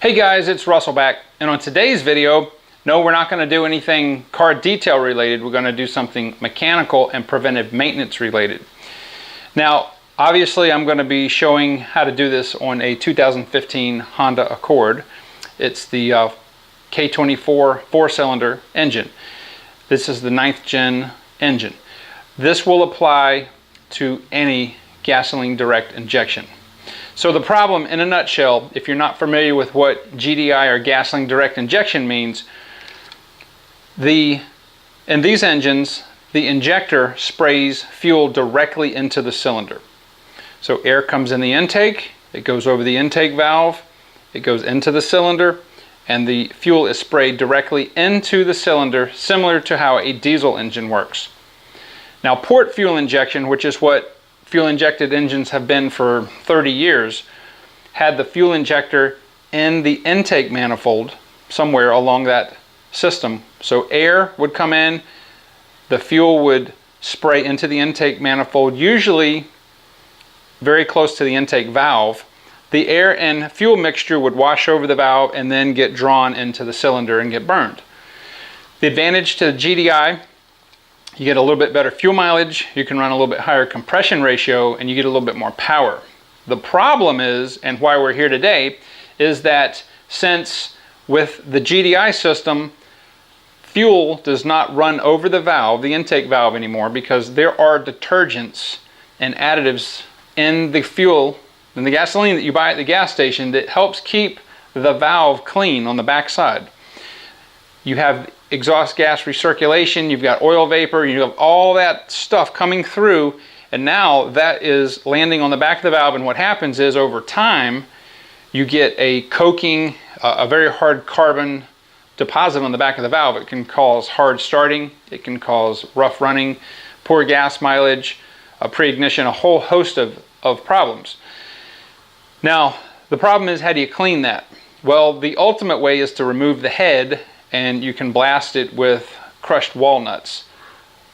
Hey guys, it's Russell back, and on today's video, no, we're not going to do anything car detail related. We're going to do something mechanical and preventive maintenance related. Now, obviously I'm going to be showing how to do this on a 2015 Honda Accord. It's the K24 4-cylinder engine. This is the 9th gen engine. This will apply to any gasoline direct injection. So the problem in a nutshell, if you're not familiar with what GDI or gasoline direct injection means, in these engines, the injector sprays fuel directly into the cylinder. So air comes in the intake, it goes over the intake valve, it goes into the cylinder, and the fuel is sprayed directly into the cylinder, similar to how a diesel engine works. Now, port fuel injection, which is what fuel injected engines have been for 30 years, had the fuel injector in the intake manifold somewhere along that system. So air would come in, the fuel would spray into the intake manifold, usually very close to the intake valve. The air and fuel mixture would wash over the valve and then get drawn into the cylinder and get burned. The advantage to the GDI, you get a little bit better fuel mileage, you can run a little bit higher compression ratio, and you get a little bit more power. The problem is, and why we're here today, is that since with the GDI system, fuel does not run over the valve, the intake valve anymore, because there are detergents and additives in the fuel, in the gasoline that you buy at the gas station, that helps keep the valve clean on the back side. You have exhaust gas recirculation, you've got oil vapor, you have all that stuff coming through, and now that is landing on the back of the valve, and what happens is over time you get a coking, a very hard carbon deposit on the back of the valve. It can cause hard starting, it can cause rough running, poor gas mileage, pre-ignition, a whole host of problems. Now, the problem is, how do you clean that? Well, the ultimate way is to remove the head, and you can blast it with crushed walnuts.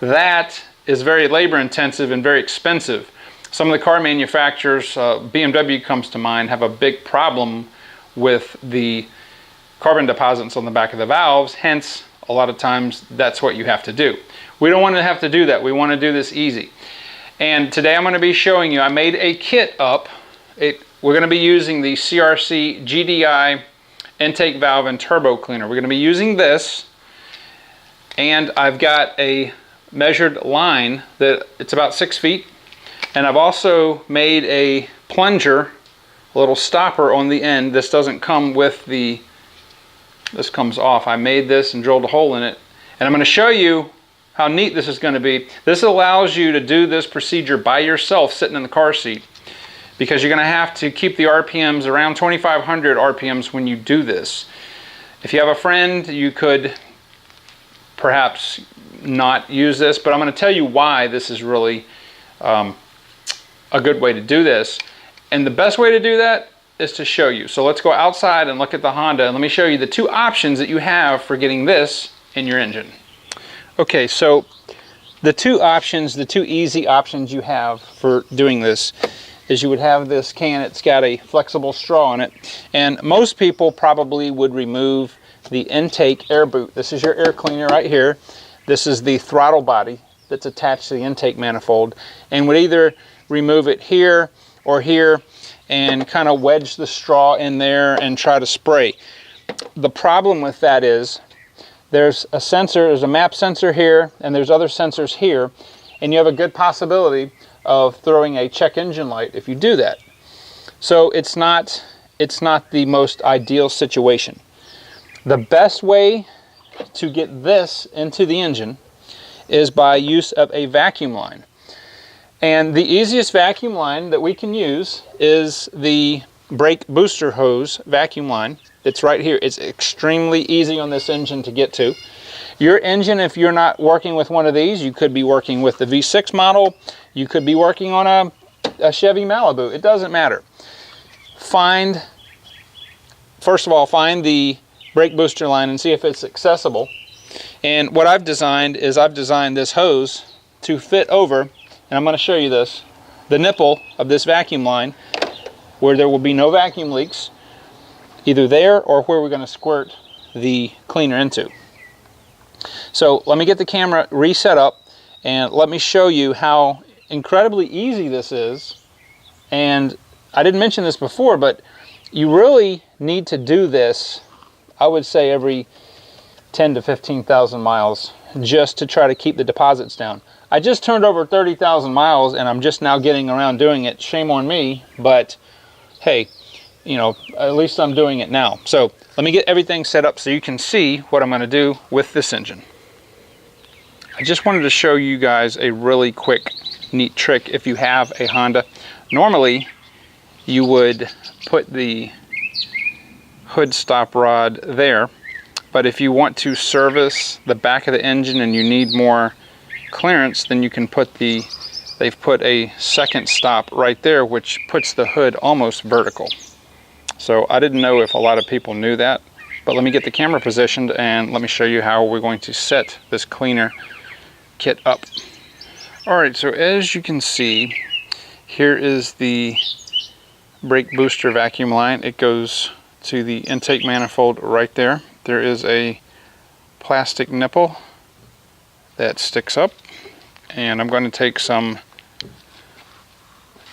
That is very labor intensive and very expensive. Some of the car manufacturers, BMW comes to mind, have a big problem with the carbon deposits on the back of the valves, hence a lot of times that's what you have to do. We don't want to have to do that, we want to do this easy. And today I'm going to be showing you, I made a kit up. We're going to be using the CRC GCI intake valve and turbo cleaner. We're going to be using this, and I've got a measured line that it's about 6 feet, and I've also made a plunger, a little stopper on the end. This doesn't come with the, this comes off. I made this and drilled a hole in it, and I'm going to show you how neat this is going to be. This allows you to do this procedure by yourself sitting in the car seat, because you're going to have to keep the RPMs around 2,500 RPMs when you do this. If you have a friend, you could perhaps not use this, but I'm going to tell you why this is really a good way to do this. And the best way to do that is to show you. So let's go outside and look at the Honda, and let me show you the two options that you have for getting this in your engine. Okay, so the two options, the two easy options you have for doing this is you would have this can, it's got a flexible straw in it, and most people probably would remove the intake air boot. This is your air cleaner right here. This is the throttle body that's attached to the intake manifold, and would either remove it here or here and kind of wedge the straw in there and try to spray. The problem with that is there's a sensor, there's a map sensor here, and there's other sensors here, and you have a good possibility of throwing a check engine light if you do that. So it's not the most ideal situation. The best way to get this into the engine is by use of a vacuum line. And the easiest vacuum line that we can use is the brake booster hose vacuum line. It's right here. It's extremely easy on this engine to get to. Your engine, if you're not working with one of these, you could be working with the V6 model, you could be working on a Chevy Malibu. It doesn't matter. First of all, find the brake booster line and see if it's accessible. And what I've designed is I've designed this hose to fit over, and I'm going to show you this, the nipple of this vacuum line, where there will be no vacuum leaks. either there or where we're going to squirt the cleaner into. So let me get the camera reset up and let me show you how incredibly easy this is. And I didn't mention this before, but you really need to do this, I would say, every 10 to 15,000 miles just to try to keep the deposits down. I just turned over 30,000 miles and I'm just now getting around doing it. Shame on me, but hey, you know, at least I'm doing it now. So let me get everything set up so you can see what I'm going to do with this engine. I just wanted to show you guys a really quick, neat trick if you have a Honda. Normally, you would put the hood stop rod there, but if you want to service the back of the engine and you need more clearance, then you can put they've put a second stop right there, which puts the hood almost vertical. So I didn't know if a lot of people knew that, but let me get the camera positioned and let me show you how we're going to set this cleaner kit up. All right, so as you can see, here is the brake booster vacuum line. It goes to the intake manifold right there. There is a plastic nipple that sticks up, and I'm going to take some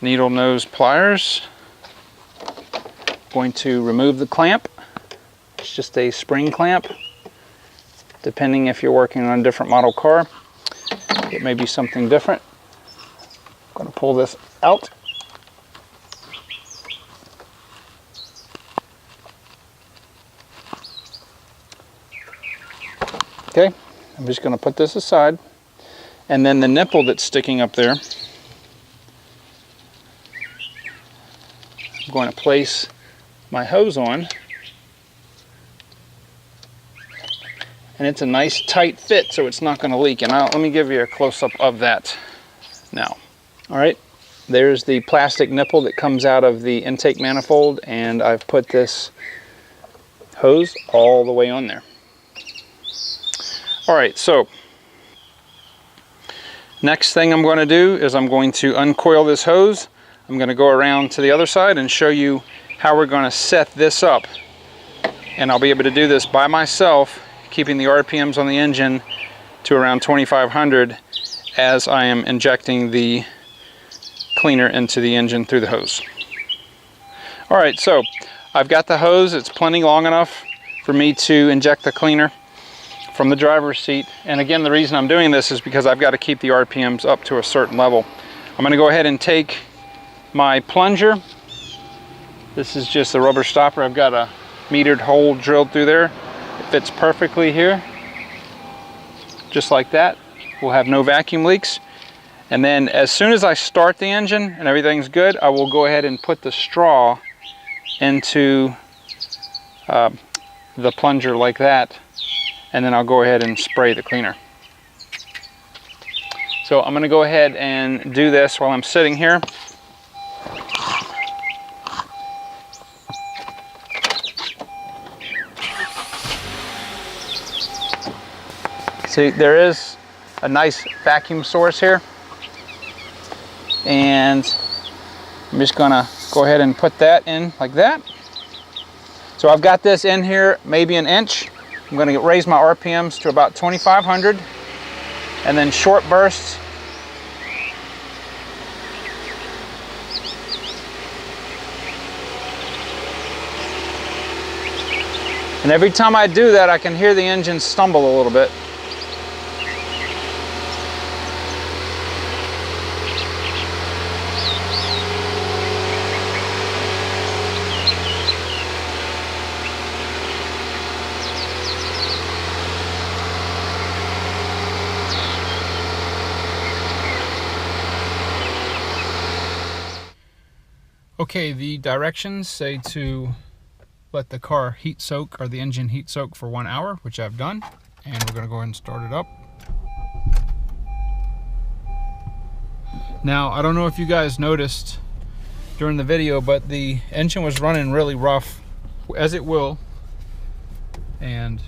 needle nose pliers. Going to remove the clamp. It's just a spring clamp. Depending if you're working on a different model car, it may be something different. I'm going to pull this out. Okay, I'm just going to put this aside, and then the nipple that's sticking up there, I'm going to place my hose on, and it's a nice tight fit so it's not going to leak. And let me give you a close-up of that now. All right, there's the plastic nipple that comes out of the intake manifold, and I've put this hose all the way on there. All right, so next thing I'm going to do is I'm going to uncoil this hose. I'm going to go around to the other side and show you how we're going to set this up. And I'll be able to do this by myself, keeping the RPMs on the engine to around 2,500 as I am injecting the cleaner into the engine through the hose. All right, so I've got the hose. It's plenty long enough for me to inject the cleaner from the driver's seat. And again, the reason I'm doing this is because I've got to keep the RPMs up to a certain level. I'm going to go ahead and take my plunger. This is just a rubber stopper. I've got a metered hole drilled through there. It fits perfectly here, just like that. We'll have no vacuum leaks. And then as soon as I start the engine and everything's good, I will go ahead and put the straw into the plunger like that, and then I'll go ahead and spray the cleaner. So I'm going to go ahead and do this while I'm sitting here. See, there is a nice vacuum source here, and I'm just going to go ahead and put that in like that. So I've got this in here maybe an inch. I'm going to raise my RPMs to about 2,500, and then short bursts. And every time I do that, I can hear the engine stumble a little bit. Okay, the directions say to let the car heat soak, or the engine heat soak, for 1 hour, which I've done. And we're going to go ahead and start it up. Now, I don't know if you guys noticed during the video, but the engine was running really rough, as it will. And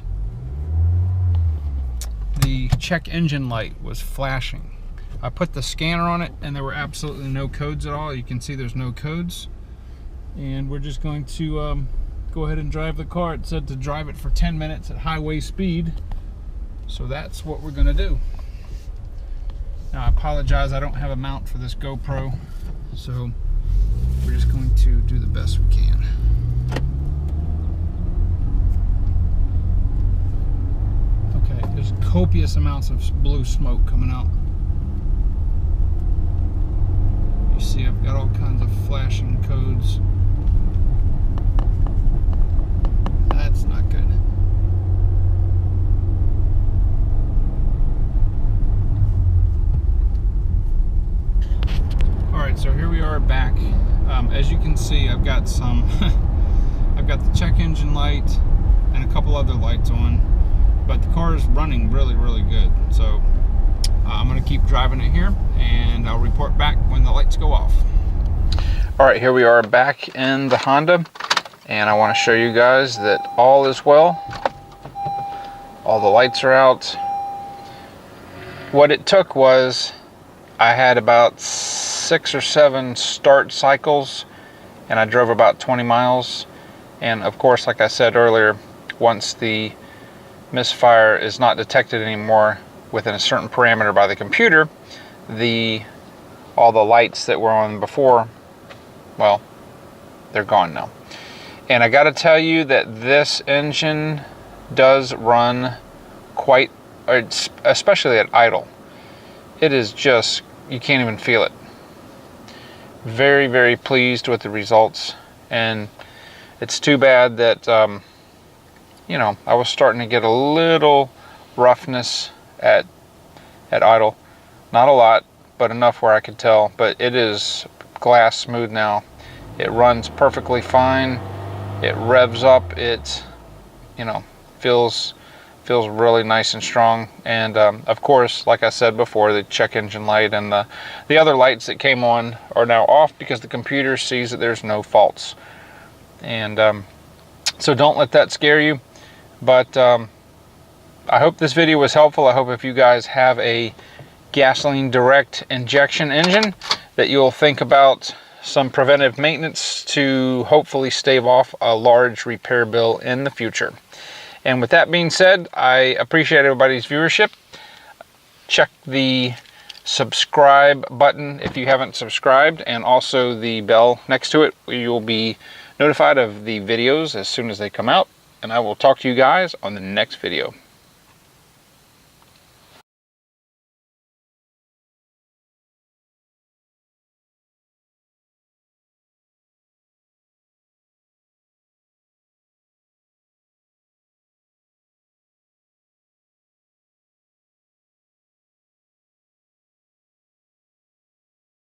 the check engine light was flashing. I put the scanner on it and there were absolutely no codes at all. You can see there's no codes. And we're just going to go ahead and drive the car. It said to drive it for 10 minutes at highway speed. So that's what we're gonna do. Now I apologize, I don't have a mount for this GoPro, so we're just going to do the best we can. Okay, there's copious amounts of blue smoke coming out. You see I've got all kinds of flashing codes. That's not good. Alright, so here we are back. As you can see, I've got some I've got the check engine light and a couple other lights on, but the car is running really good. So I'm going to keep driving it here and I'll report back when the lights go off. Alright, here we are back in the Honda, and I want to show you guys that all is well. All the lights are out. What it took was I had about 6 or 7 start cycles and I drove about 20 miles. And of course, like I said earlier, once the misfire is not detected anymore within a certain parameter by the computer, all the lights that were on before, well, they're gone now. And I got to tell you that this engine does run quite, especially at idle. It is just, you can't even feel it. Very pleased with the results, and it's too bad that you know, I was starting to get a little roughness at idle. Not a lot, but enough where I could tell. But it is glass smooth now. It runs perfectly fine. It revs up. It, you know, feels really nice and strong. And of course, like I said before, the check engine light and the other lights that came on are now off because the computer sees that there's no faults. And so don't let that scare you. But I hope this video was helpful. I hope if you guys have a gasoline direct injection engine, that you'll think about some preventive maintenance to hopefully stave off a large repair bill in the future. And with that being said, I appreciate everybody's viewership. Check the subscribe button if you haven't subscribed, and also the bell next to it. You'll be notified of the videos as soon as they come out. And I will talk to you guys on the next video.